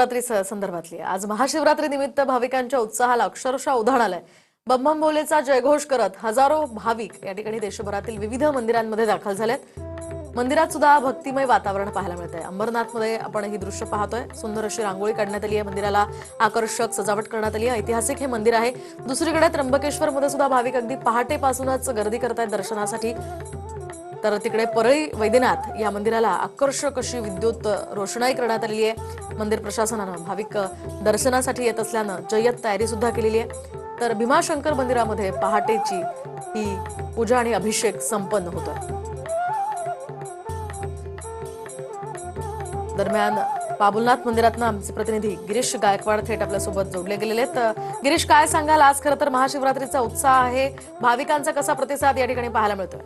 शिवरात्री संदर्भातली आज महाशिवरात्री निमित्त भाविकांच्या उत्साहाला अक्षरशः उधाण आलंय। बम बम भोलेचा जयघोष करत हजारो भाविक या ठिकाणी देशभरातील विविध मंदिरांमध्ये दाखल झालेत। मंदिरात सुद्धा भक्तिमय वातावरण पाहायला मिळतंय। अंबरनाथमध्ये आपण ही दृश्य पाहतोय। सुंदर अशी रांगोळी काढण्यात आली आहे, मंदिराला आकर्षक सजावट करण्यात आली आहे। ऐतिहासिक हे मंदिर आहे। दुसरीकडे त्र्यंबकेश्वरमध्ये सुद्धा भाविक अगदी पहाटेपासूनच गर्दी करतायत दर्शनासाठी। तर तिकडे परळी वैद्यनाथ या मंदिराला आकर्षक अशी विद्युत रोषणाई करण्यात आली आहे। मंदिर प्रशासनानं भाविक दर्शनासाठी येत असल्यानं जय्यत तयारी सुद्धा केलेली आहे। तर भीमाशंकर मंदिरामध्ये पहाटेची ही पूजा आणि अभिषेक संपन्न होतोय। दरम्यान बाबुलनाथ मंदिरातनं आमचे प्रतिनिधी गिरीश गायकवाड थेट आपल्यासोबत जोडले गेलेले आहेत। गिरीश, काय सांगाल? आज खरं तर महाशिवरात्रीचा उत्साह आहे, भाविकांचा कसा प्रतिसाद या ठिकाणी पाहायला मिळतोय?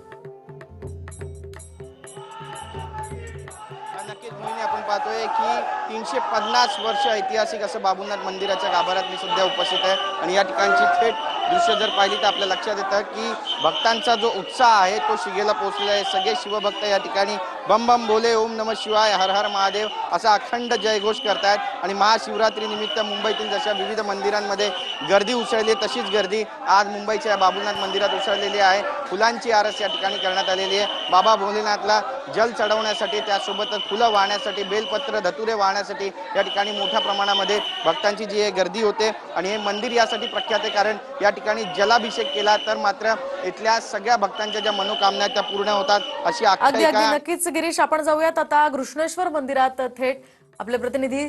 नक्कीच मोहिनी, आपण पाहतोय की 350 वर्ष ऐतिहासिक असं बाबुलनाथ मंदिराच्या गाभाऱ्यात मी सध्या उपस्थित आहे आणि या ठिकाणची थेट दृश्य जर पाहिली तर आपल्या लक्षात येतं की भक्तांचा जो उत्साह आहे तो शिगेला पोहोचलेला आहे। सगळे शिवभक्त या ठिकाणी बम बम भोले, ओम नमः शिवाय, हर हर महादेव असा अखंड जयघोष करतायत आणि महाशिवरात्री निमित्त मुंबईतील जशा विविध मंदिरांमध्ये गर्दी उसळली तशीच गर्दी आज मुंबईच्या बाबुलनाथ मंदिरात उसळलेली आहे। फुलांची आरस या ठिकाणी करण्यात आलेली आहे। बाबा भोलेनाथला जल चढवण्यासाठी, त्यासोबतच फुलं वाहण्यासाठी, बेलपत्र धतुरे वाहण्यासाठी या ठिकाणी मोठ्या प्रमाणामध्ये भक्तांची जी गर्दी होते आणि हे मंदिर यासाठी प्रख्यात आहे कारण या ठिकाणी जलाभिषेक केला तर मात्र इथल्या सगळ्या भक्तांच्या ज्या मनोकामना त्या पूर्ण होतात अशी आख्यायिका। नक्कीच गिरीश, आपण जाऊयात आता घृष्णेश्वर मंदिरात। थेट आपले प्रतिनिधी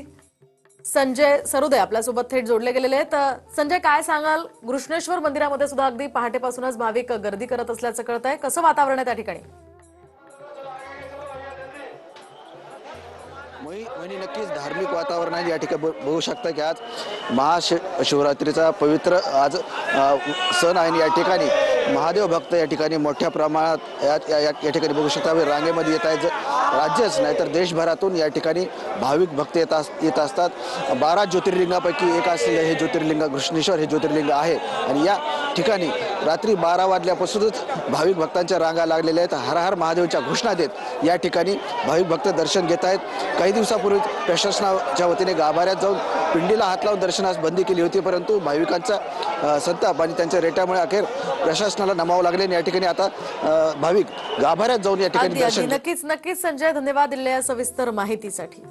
संजय सरुदे आपल्यासोबत थेट जोडले गेलेले आहेत। संजय, काय सांगाल? घृष्णेश्वर मंदिरामध्ये सुद्धा अगदी पहाटेपासूनच भाविक गर्दी करत असल्याचं कळतंय, कसं वातावरण आहे त्या ठिकाणी? वहिनी, नक्कीच धार्मिक वातावरण आहे या ठिकाणी। बघू शकता की आज महाशिवरात्रीचा पवित्र आज सण आहे। या ठिकाणी महादेव भक्त या ठिकाणी मोठ्या प्रमाणात या ठिकाणी बघू शकता रांगेमध्ये येत आहेत। राज्यच नाही तर देशभरातून या ठिकाणी भाविक भक्त येत असतात। 12 ज्योतिर्लिंगापैकी एक असलेलं हे ज्योतिर्लिंग घृष्णेश्वर हे ज्योतिर्लिंग आहे आणि या ठिकाणी रात्री 12 वाजल्यापासूनच भाविक भक्तांच्या रांगा लागलेल्या आहेत। हर हर महादेवच्या घोषणा देत या ठिकाणी भाविक भक्त दर्शन घेत आहेत। काही दिवसापूर्वी प्रशासनाच्या वतीने गाभाऱ्यात जाऊन पिंडीला हात लावून दर्शनास बंदी केली होती, परंतु भाविकांचा संताप आणि त्यांच्या रेट्यामुळे अखेर प्रशासनाला नमावं लागले आणि या ठिकाणी आता भाविक गाभाऱ्यात जाऊन या ठिकाणी दर्शन। नक्कीच संजय, धन्यवाद दिलेल्या सविस्तर माहितीसाठी।